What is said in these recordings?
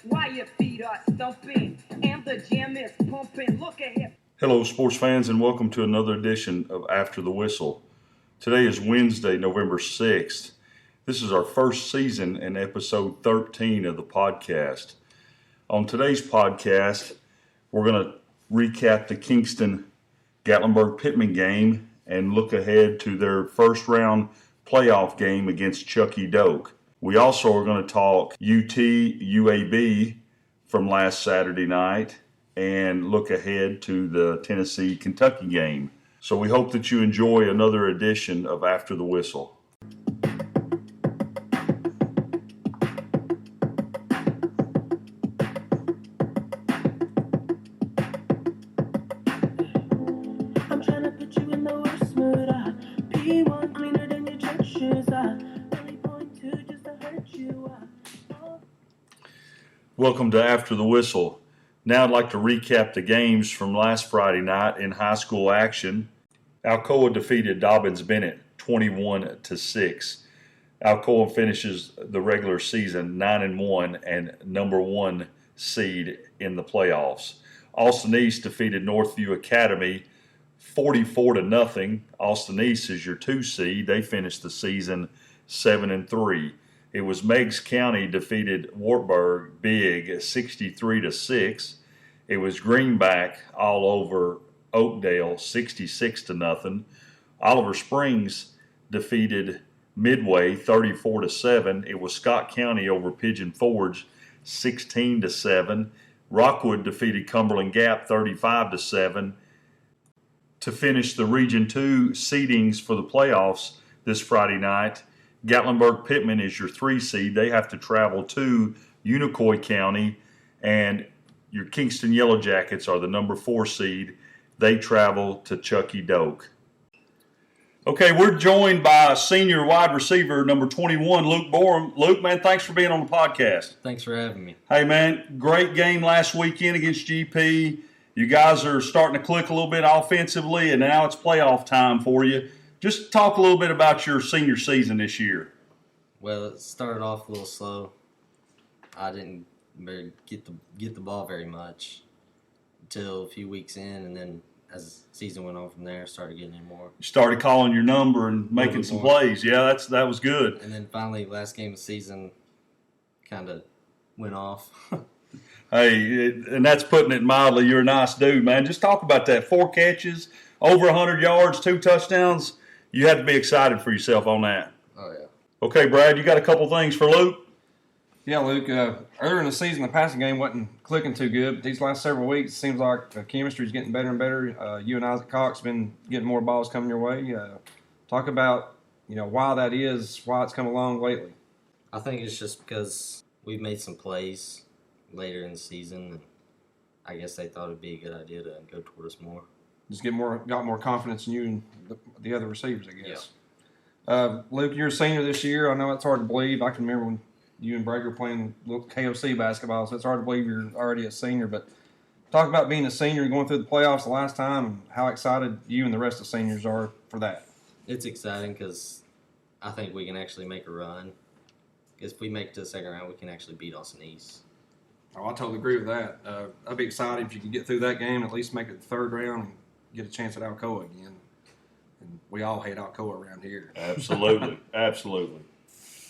while your feet are stumping and the jam is pumping. Look ahead. Hello, sports fans, and welcome to another edition of After the Whistle. Today is Wednesday, November 6th. This is our first season and episode 13 of the podcast. On today's podcast, we're going to recap the Kingston-Gatlinburg-Pittman game and look ahead to their first round playoff game against Chucky Doak. We also are going to talk UT-UAB from last Saturday night and look ahead to the Tennessee-Kentucky game. So we hope that you enjoy another edition of After the Whistle. I'm trying to put you in the worst mood. P1 cleaner than your church shoes. Only point two just to hurt you. Welcome to After the Whistle. Now I'd like to recap the games from last Friday night in high school action. Alcoa defeated Dobyns-Bennett 21-6. Alcoa finishes the regular season 9-1 and number one seed in the playoffs. Austin East defeated Northview Academy 44-0. Austin East is your 2 seed. They finished the season 7-3. It was Meigs County defeated Wartburg big 63-6. It was Greenback all over Oakdale 66-0. Oliver Springs defeated Midway 34-7. It was Scott County over Pigeon Forge 16-7. Rockwood defeated Cumberland Gap 35-7. To finish the Region 2 seedings for the playoffs this Friday night, Gatlinburg-Pittman is your 3 seed. They have to travel to Unicoi County, and your Kingston Yellow Jackets are the number 4 seed. They travel to Chucky Doak. Okay, we're joined by senior wide receiver number 21, Luke Borum. Luke, man, thanks for being on the podcast. Thanks for having me. Hey, man, great game last weekend against GP. You guys are starting to click a little bit offensively, and now it's playoff time for you. Just talk a little bit about your senior season this year. Well, it started off a little slow. I didn't get the ball very much until a few weeks in, and then as the season went on from there, I started getting in more. You started calling your number and making some plays. Yeah, that was good. And then finally, last game of the season kind of went off. Hey, and that's putting it mildly. You're a nice dude, man. Just talk about that. 4 catches, over 100 yards, 2 touchdowns. You had to be excited for yourself on that. Oh, yeah. Okay, Brad, you got a couple things for Luke? Yeah, Luke, earlier in the season, the passing game wasn't clicking too good. But these last several weeks, it seems like the chemistry is getting better and better. You and Isaac Cox been getting more balls coming your way. Talk about, why that is, why it's come along lately. I think it's just because we've made some plays later in the season, and I guess they thought it'd be a good idea to go toward us more. Just got more confidence in you and the other receivers, I guess. Yeah. Luke, you're a senior this year. I know it's hard to believe. I can remember when you and Brady were playing little KOC basketball, so it's hard to believe you're already a senior. But talk about being a senior and going through the playoffs the last time and how excited you and the rest of the seniors are for that. It's exciting because I think we can actually make a run. Because if we make it to the second round, we can actually beat Austin East. Oh, I totally agree with that. I'd be excited if you could get through that game, at least make it the third round and get a chance at Alcoa again. And we all hate Alcoa around here. Absolutely. Absolutely.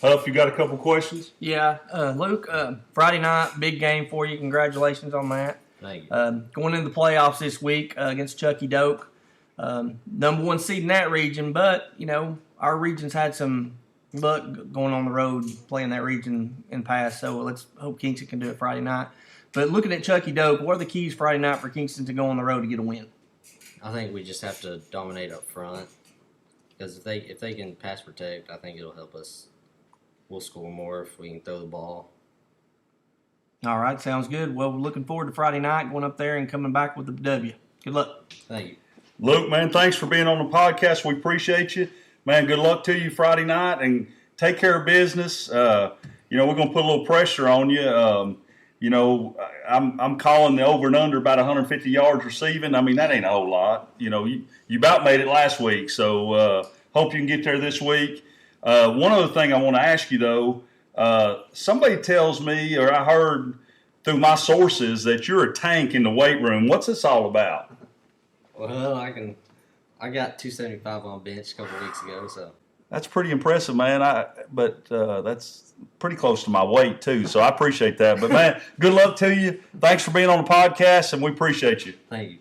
Huff, you got a couple questions? Yeah. Luke, Friday night, big game for you. Congratulations on that. Thank you. Going into the playoffs this week against Chucky Doak. Number 1 seed in that region, but, our region's had some luck going on the road, playing that region in the past, so let's hope Kingston can do it Friday night. But looking at Chucky Doak, what are the keys Friday night for Kingston to go on the road to get a win? I think we just have to dominate up front, because if they can pass protect, I think it'll help us. We'll score more if we can throw the ball. All right, sounds good. Well, we're looking forward to Friday night, going up there and coming back with the W. Good luck. Thank you. Luke, man, thanks for being on the podcast. We appreciate you. Man, good luck to you Friday night, and take care of business. We're going to put a little pressure on you. I'm calling the over and under about 150 yards receiving. I mean, that ain't a whole lot. You about made it last week, so hope you can get there this week. One other thing I want to ask you, though, somebody tells me, or I heard through my sources that you're a tank in the weight room. What's this all about? Well, I got 275 on bench a couple weeks ago, so. That's pretty impressive, man. But that's pretty close to my weight too, so I appreciate that. But man, good luck to you. Thanks for being on the podcast, and we appreciate you. Thank you.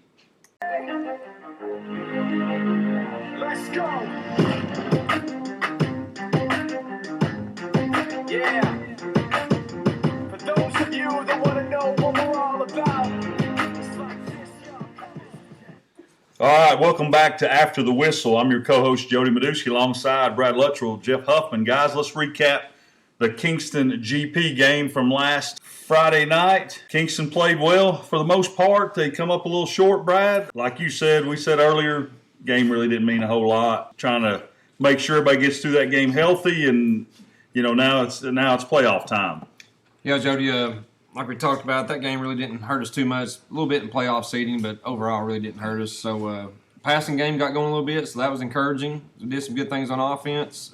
Let's go. Yeah. For those of you that want to know what we're all about. It's like this, yo. All right, welcome back to After the Whistle. I'm your co-host, Jody Meduski, alongside Brad Luttrell, Jeff Huffman. Guys, let's recap the Kingston GP game from last Friday night. Kingston played well for the most part. They come up a little short, Brad. Like you said, we said earlier, game really didn't mean a whole lot. Trying to make sure everybody gets through that game healthy, and now it's playoff time. Yeah, Jody, like we talked about, that game really didn't hurt us too much. A little bit in playoff seeding, but overall really didn't hurt us. So passing game got going a little bit, so that was encouraging. We did some good things on offense.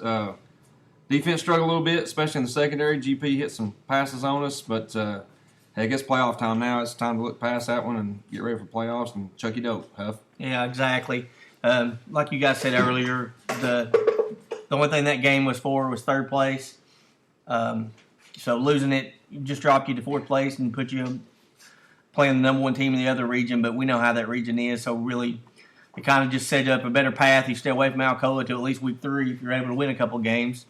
Defense struggled a little bit, especially in the secondary. GP hit some passes on us, but hey, it gets playoff time now. It's time to look past that one and get ready for playoffs and Chucky Dope, Huff. Yeah, exactly. Like you guys said earlier, the only thing that game was for was third place. So losing it just dropped you to fourth place and put you playing the number one team in the other region. But we know how that region is, so really it kind of just set you up a better path. You stay away from Alcoa till at least week 3 if you're able to win a couple games.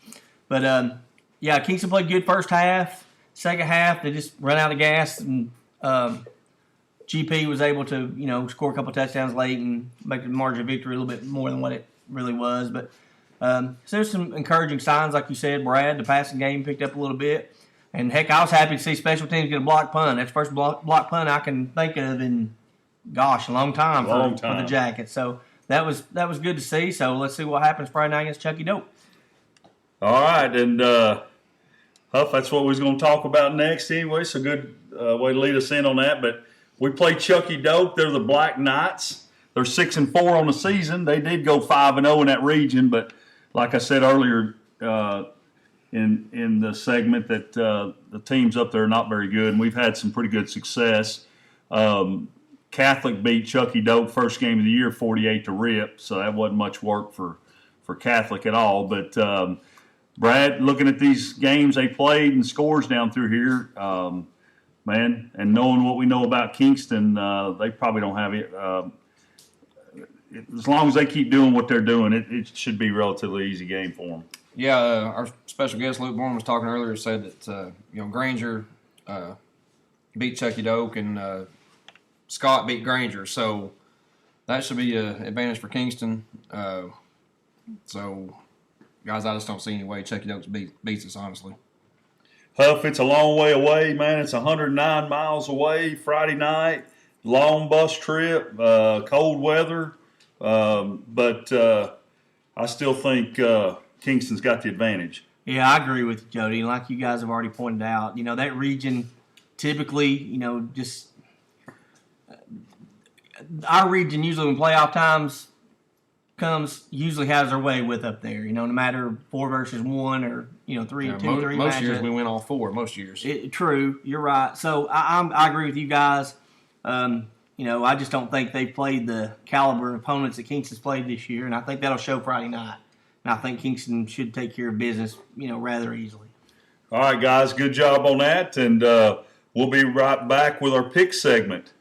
But yeah, Kingston played good first half. Second half, they just run out of gas, and GP was able to, score a couple touchdowns late and make the margin of victory a little bit more than what it really was. But so there's some encouraging signs, like you said, Brad. The passing game picked up a little bit. And, heck, I was happy to see special teams get a block punt. That's the first block punt I can think of in, a long time for the Jackets. So that was good to see. So let's see what happens Friday night against Chucky Dope. All right, and Huff, that's what we was going to talk about next anyway. It's a good way to lead us in on that. But we play Chucky Dope. They're the Black Knights. They're 6-4 on the season. They did go 5-0 in that region, but like I said earlier in the segment, that the teams up there are not very good, and we've had some pretty good success. Catholic beat Chucky Dope first game of the year 48-0, so that wasn't much work for Catholic at all. But Brad, looking at these games they played and scores down through here, man, and knowing what we know about Kingston, they probably don't have it. As long as they keep doing what they're doing, it should be a relatively easy game for them. Yeah, our special guest Luke Bourne was talking earlier. Said that Granger beat Chucky Doak and Scott beat Granger, so that should be an advantage for Kingston. So, guys, I just don't see any way Chucky Doak beats us, honestly. Huff, it's a long way away, man. It's 109 miles away. Friday night, long bus trip, cold weather, but I still think Kingston's got the advantage. Yeah, I agree with you, Jody. Like you guys have already pointed out, that region typically, just our region usually when playoff times comes, usually has their way with up there. No matter 4 versus 1 or 3 2 3 most matchup. years we win all 4. Most years. True, you're right. So I agree with you guys. I just don't think they've played the caliber of opponents that Kingston's played this year, and I think that'll show Friday night. And I think Kingston should take care of business, rather easily. All right, guys, good job on that, and we'll be right back with our pick segment.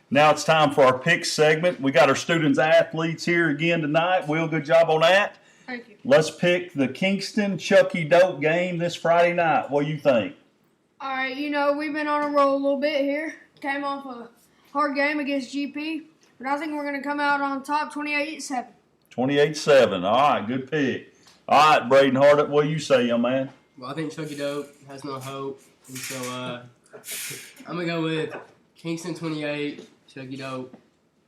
Now it's time for our pick segment. We got our students athletes here again tonight. Will, good job on that. Thank you. Let's pick the Kingston Chucky Dope game this Friday night. What do you think? All right, we've been on a roll a little bit here. Came off a hard game against GP, but I think we're going to come out on top 28-7. 28-7. All right, good pick. All right, Braden Hardup, what do you say, young man? Well, I think Chucky Dope has no hope, and so I'm going to go with Kingston 28, Chucky Dope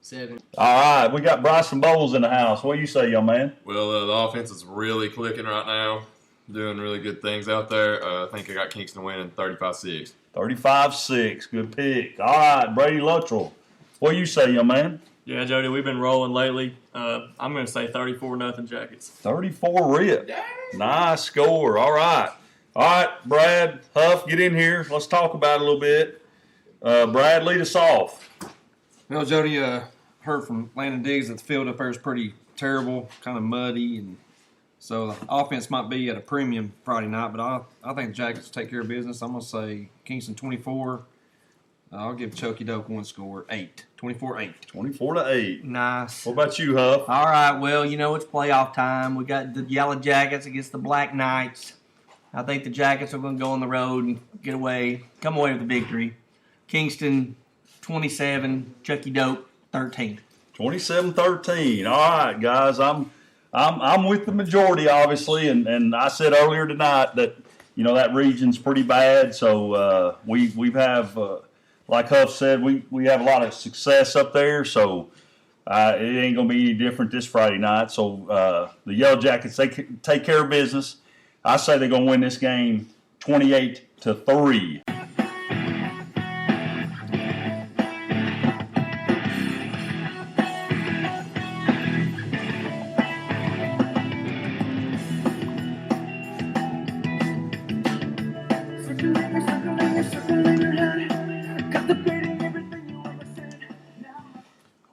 7. All right, we got Bryson Bowles in the house. What do you say, young man? Well, the offense is really clicking right now. doing really good things out there. I think I got Kingston winning 35-6. 35-6. Good pick. All right, Brady Luttrell. What do you say, young man? Yeah, Jody, we've been rolling lately. I'm going to say 34-0 Jackets. 34 rip. Nice score. All right. All right, Brad, Huff, get in here. Let's talk about it a little bit. Brad, lead us off. Well, Jody, heard from Landon Diggs that the field up there is pretty terrible, kind of muddy, and so the offense might be at a premium Friday night, but I think the Jackets will take care of business. I'm going to say Kingston 24. I'll give Chucky Doak one score, 8. 24-8. 24-8. Nice. What about you, Huff? All right, well, you know, it's playoff time. We got the Yellow Jackets against the Black Knights. I think the Jackets are going to go on the road and come away with the victory. Kingston 27, Chucky Doak 13. 27-13. All right, guys. I'm with the majority, obviously, and I said earlier tonight that that region's pretty bad. So we have, like Huff said, we have a lot of success up there. So it ain't gonna be any different this Friday night. So the Yellow Jackets, they take care of business. I say they're gonna win this game 28-3.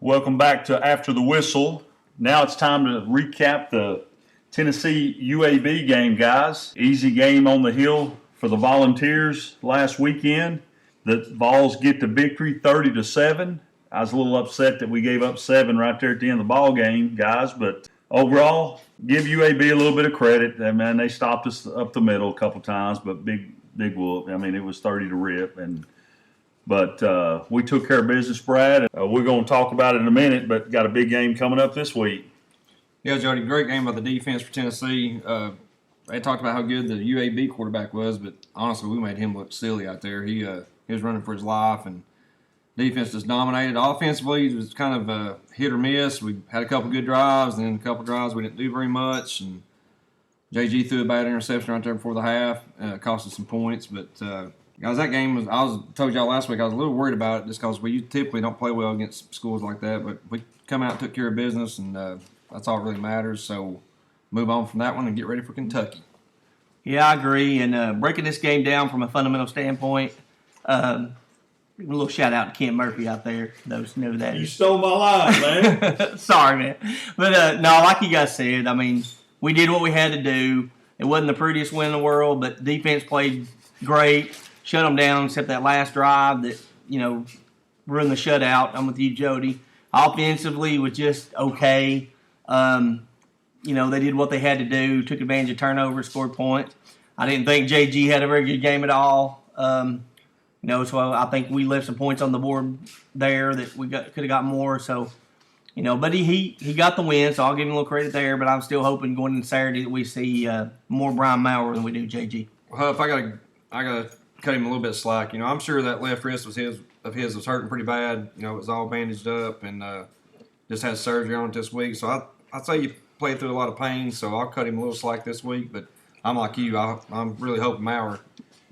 Welcome back to After the Whistle. Now it's time to recap the Tennessee UAB game, guys. Easy game on the hill for the Volunteers last weekend. The Vols get the victory 30-7. I was a little upset that we gave up 7 right there at the end of the ball game, guys, but overall, give UAB a little bit of credit. I mean, they stopped us up the middle a couple times, but big whoop. I mean, it was 30 to rip, but we took care of business, Brad. We're going to talk about it in a minute, but got a big game coming up this week. Yeah, Jody, great game by the defense for Tennessee. They talked about how good the UAB quarterback was, but honestly, we made him look silly out there. He was running for his life, and defense just dominated. Offensively, it was kind of hit or miss. We had a couple good drives, and then a couple drives we didn't do very much. And JG threw a bad interception right there before the half, cost us some points. But guys, that game was. Told y'all last week I was a little worried about it just because we typically don't play well against schools like that. But we come out and took care of business, and that's all that really matters. So move on from that one and get ready for Kentucky. Yeah, I agree. And breaking this game down from a fundamental standpoint, a little shout out to Ken Murphy out there. Those know that. You stole my line, man. Sorry, man. But no, like you guys said, I mean, we did what we had to do. It wasn't the prettiest win in the world, but defense played great. Shut them down except that last drive that, ruined the shutout. I'm with you, Jody. Offensively was just okay. They did what they had to do, took advantage of turnovers, scored points. I didn't think JG had a very good game at all. So I think we left some points on the board there that we could have got more. So, but he got the win, so I'll give him a little credit there. But I'm still hoping going into Saturday that we see more Brian Maurer than we do JG. Huff, I gotta cut him a little bit of slack. I'm sure that left wrist was was hurting pretty bad. It was all bandaged up and just had surgery on it this week. So I'd say you played through a lot of pain. So I'll cut him a little slack this week. But I'm like you. I'm really hoping Maurer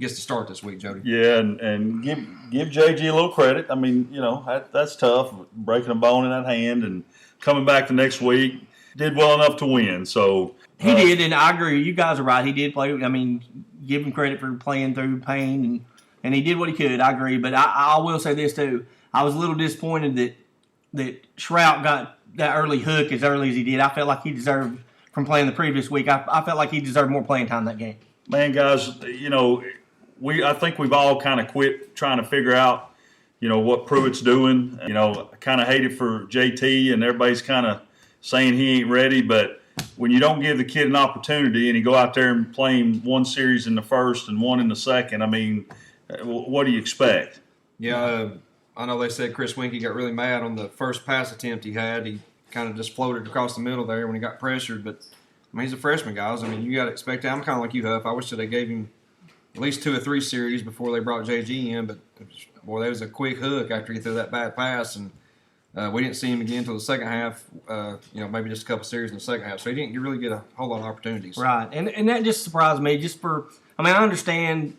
gets to start this week, Jody. Yeah, and give JG a little credit. I mean, that's tough, breaking a bone in that hand and coming back the next week. Did well enough to win. So he did, and I agree. You guys are right. He did play. I mean, give him credit for playing through pain, and he did what he could. I agree, but I will say this too. I was a little disappointed that Shrout got that early hook as early as he did. I felt like he deserved, from playing the previous week, I felt like he deserved more playing time that game. Man, guys, I think we've all kind of quit trying to figure out, what Pruitt's doing. I kind of hate it for JT, and everybody's kind of saying he ain't ready. But when you don't give the kid an opportunity and you go out there and play him one series in the first and one in the second, I mean, what do you expect? Yeah, I know they said Chris Winkie got really mad on the first pass attempt he had. He kind of just floated across the middle there when he got pressured. But, I mean, he's a freshman, guys. I mean, you got to expect that. I'm kind of like you, Huff. I wish that they gave him at least 2 or 3 series before they brought JG in. But, boy, that was a quick hook after he threw that bad pass. And We didn't see him again until the second half. Maybe just a couple series in the second half, so he didn't really get a whole lot of opportunities. Right, and that just surprised me. I understand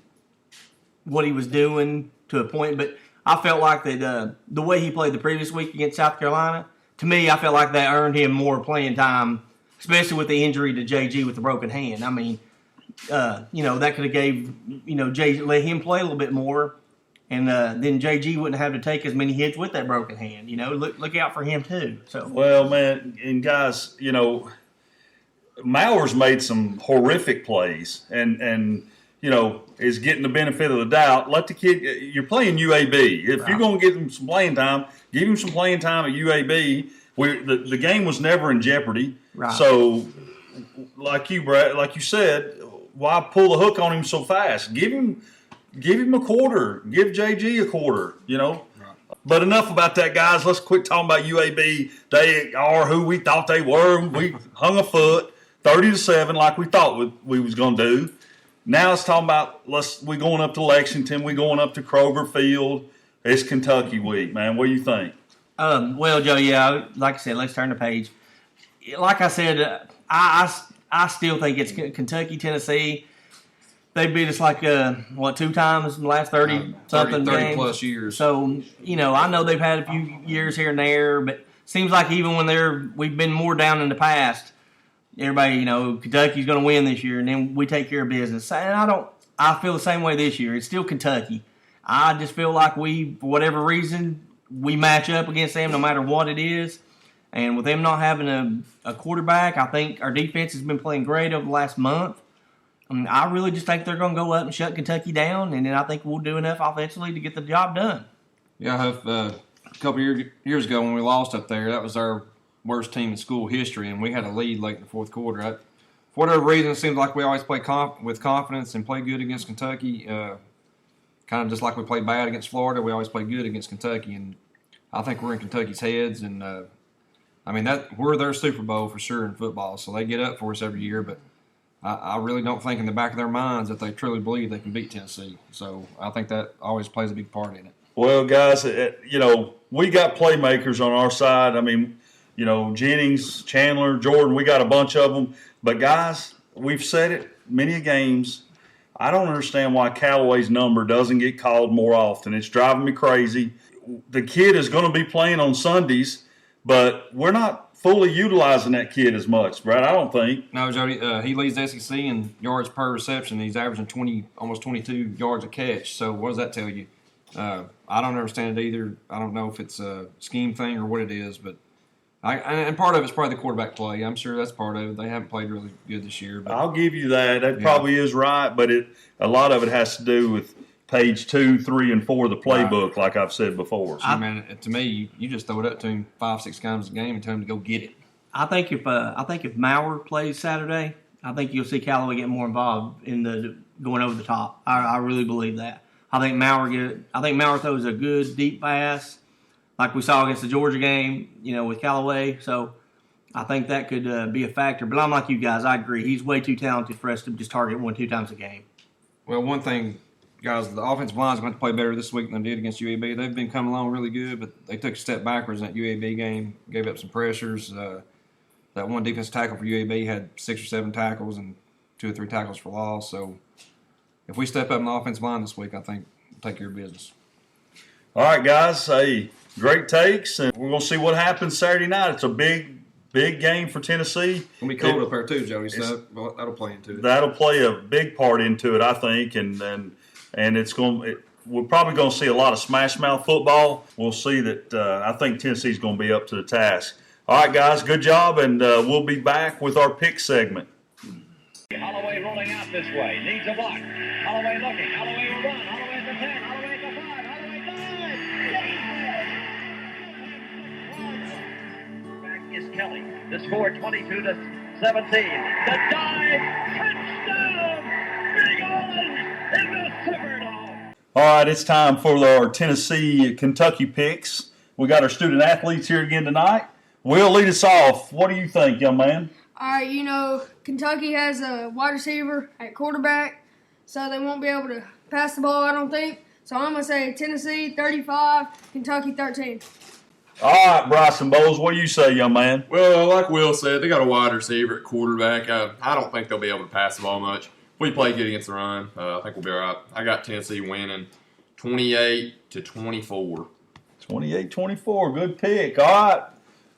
what he was doing to a point, but I felt like that the way he played the previous week against South Carolina, to me, I felt like that earned him more playing time, especially with the injury to JG with the broken hand. That could have gave let him play a little bit more, and then JG wouldn't have to take as many hits with that broken hand. Look out for him too. So Well, man, and guys, Mauer's made some horrific plays, and is getting the benefit of the doubt. Let the kid. You're playing UAB. If you're going to give him some playing time, give him some playing time at UAB. The game was never in jeopardy. Right. So, like you said, why pull the hook on him so fast? Give him a quarter. Give JG a quarter. But enough about that, guys. Let's quit talking about UAB. They are who we thought they were. We hung a foot, 30-7, like we thought we was going to do. Now it's talking about we going up to Lexington. We going up to Kroger Field. It's Kentucky week, man. What do you think? Well, Joe, yeah, like I said, let's turn the page. Like I said, I still think it's Kentucky, Tennessee. They beat us 2 times in the last 30-something 30 games. plus years. So, I know they've had a few years here and there, but seems like even when we've been more down in the past, everybody, Kentucky's going to win this year, and then we take care of business. And I feel the same way this year. It's still Kentucky. I just feel like for whatever reason, we match up against them no matter what it is. And with them not having a quarterback, I think our defense has been playing great over the last month. I really just think they're going to go up and shut Kentucky down, and then I think we'll do enough offensively to get the job done. Yeah, Huff, a couple years ago when we lost up there, that was our worst team in school history, and we had a lead late in the fourth quarter. For whatever reason, it seems like we always play with confidence and play good against Kentucky. Kind of just like we play bad against Florida, we always play good against Kentucky, and I think we're in Kentucky's heads. And we're their Super Bowl for sure in football, so they get up for us every year. But I really don't think in the back of their minds that they truly believe they can beat Tennessee. So I think that always plays a big part in it. Well, guys, we got playmakers on our side. Jennings, Chandler, Jordan, we got a bunch of them. But, guys, we've said it many games. I don't understand why Callaway's number doesn't get called more often. It's driving me crazy. The kid is going to be playing on Sundays, but we're not fully utilizing that kid as much, Brad, I don't think. No, Jody, he leads the SEC in yards per reception. He's averaging almost 22 yards a catch. So what does that tell you? I don't understand it either. I don't know if it's a scheme thing or what it is, but and part of it's probably the quarterback play. I'm sure that's part of it. They haven't played really good this year. But I'll give you that. That probably is right, but a lot of it has to do with page 2, 3, and 4 of the playbook, like I've said before. So, to me, you just throw it up to him 5-6 times a game and tell him to go get it. I think if Mauer plays Saturday, I think you'll see Callaway get more involved in the going over the top. I really believe that. I think Mauer throws a good deep pass, like we saw against the Georgia game, with Callaway. So I think that could be a factor. But I'm like you guys. I agree. He's way too talented for us to just target 1-2 times a game. Well, one thing, guys, the offensive line is going to play better this week than they did against UAB. They've been coming along really good, but they took a step backwards in that UAB game, gave up some pressures. That one defensive tackle for UAB had 6 or 7 tackles and 2 or 3 tackles for loss. So if we step up in the offensive line this week, I think we'll take care of business. All right, guys. Hey, great takes, and we're going to see what happens Saturday night. It's a big game for Tennessee. It's going to be cold up there too, Jody, so that'll play into it. That'll play a big part into it, I think, and we're probably going to see a lot of smash mouth football. We'll see that. I think Tennessee's going to be up to the task. All right, guys, good job, and we'll be back with our pick segment. Holloway rolling out this way. Needs a block. Holloway looking. Holloway will run. Holloway at the 10. Holloway at the 5. Holloway dives. Back is Kelly. The score 22-17. The dive. Touchdown. Big Orange in the Superdome. All right, it's time for our Tennessee-Kentucky picks. We got our student athletes here again tonight. Will, lead us off. What do you think, young man? All right, Kentucky has a wide receiver at quarterback, so they won't be able to pass the ball, I don't think. So I'm going to say Tennessee 35, Kentucky 13. All right, Bryson Bowles, what do you say, young man? Well, like Will said, they got a wide receiver at quarterback. I don't think they'll be able to pass the ball much. If we play good against the run, I think we'll be all right. I got Tennessee winning 28-24. 28-24, good pick. All right,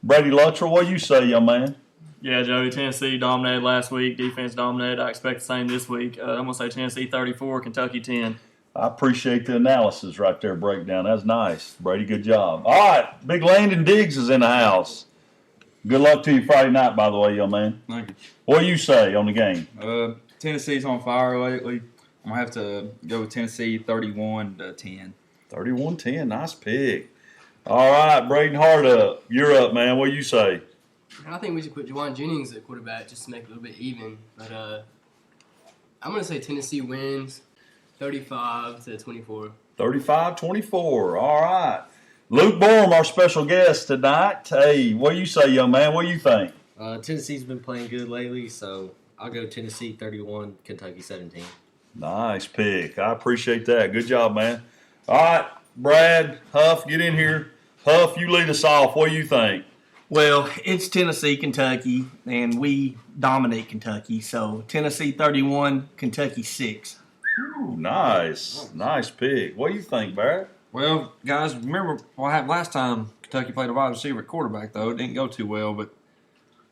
Brady Luttrell, what do you say, young man? Yeah, Jody, Tennessee dominated last week. Defense dominated. I expect the same this week. I'm going to say Tennessee 34, Kentucky 10. I appreciate the analysis right there, breakdown. That's nice. Brady, good job. All right, Big Landon Diggs is in the house. Good luck to you Friday night, by the way, young man. Thank you. What do you say on the game? Tennessee's on fire lately. I'm going to have to go with Tennessee 31-10. 31-10, nice pick. All right, Braden Hardup, you're up, man. What do you say? I think we should put Juwan Jennings at quarterback just to make it a little bit even. But I'm going to say Tennessee wins 35-24. 35-24, all right. Luke Borum, our special guest tonight. Hey, what do you say, young man? What do you think? Tennessee's been playing good lately, so I'll go Tennessee 31, Kentucky 17. Nice pick. I appreciate that. Good job, man. All right, Brad, Huff, get in here. Huff, you lead us off. What do you think? Well, it's Tennessee, Kentucky, and we dominate Kentucky. So Tennessee 31, Kentucky 6. Ooh, nice. Nice pick. What do you think, Barrett? Well, guys, remember what happened last time Kentucky played a wide receiver at quarterback, though. It didn't go too well, but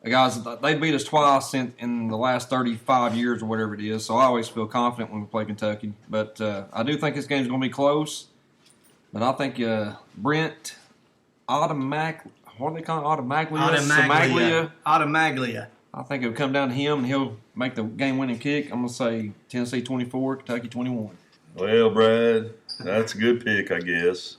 guys, they beat us twice in the last 35 years or whatever it is, so I always feel confident when we play Kentucky. But I do think this game's going to be close. But I think Brent what do they call it? Automaglia. I think it'll come down to him, and he'll make the game-winning kick. I'm going to say Tennessee 24, Kentucky 21. Well, Brad, that's a good pick, I guess.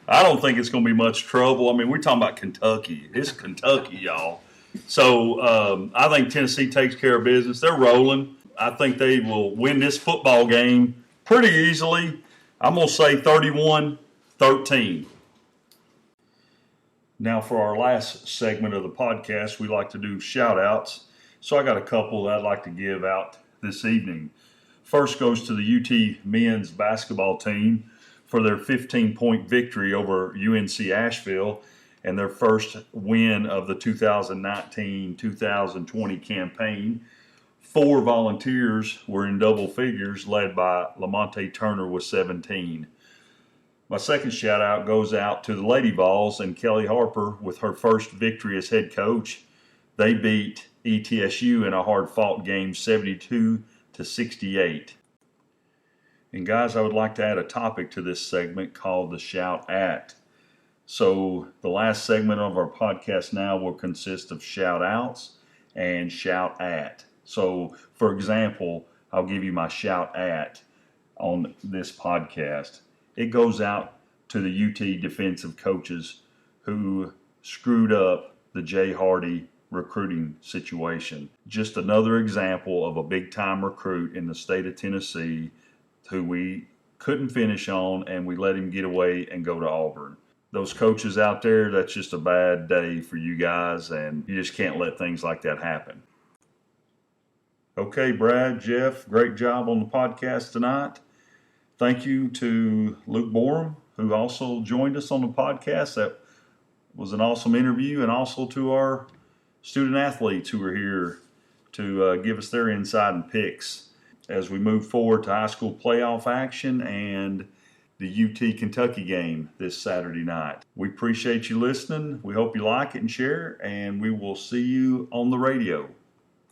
I don't think it's going to be much trouble. I mean, we're talking about Kentucky. It's Kentucky, y'all. So I think Tennessee takes care of business. They're rolling. I think they will win this football game pretty easily. I'm going to say 31-13. Now, for our last segment of the podcast, we like to do shout-outs. So I got a couple that I'd like to give out this evening. First goes to the UT men's basketball team for their 15-point victory over UNC Asheville and their first win of the 2019-2020 campaign. 4 volunteers were in double figures, led by Lamonte Turner with 17. My second shout out goes out to the Lady Vols and Kelly Harper with her first victory as head coach. They beat ETSU in a hard-fought game 72-68. And guys, I would like to add a topic to this segment called the Shout At. So the last segment of our podcast now will consist of shout outs and shout at. So for example, I'll give you my shout at on this podcast. It goes out to the UT defensive coaches who screwed up the Jay Hardy recruiting situation. Just another example of a big-time recruit in the state of Tennessee who we couldn't finish on, and we let him get away and go to Auburn. Those coaches out there, that's just a bad day for you guys, and you just can't let things like that happen. Okay, Brad, Jeff, great job on the podcast tonight. Thank you to Luke Borum, who also joined us on the podcast. That was an awesome interview, and also to our student athletes who are here to give us their insight and picks as we move forward to high school playoff action and the UT Kentucky game this Saturday night. We appreciate you listening. We hope you like it and share, and we will see you on the radio.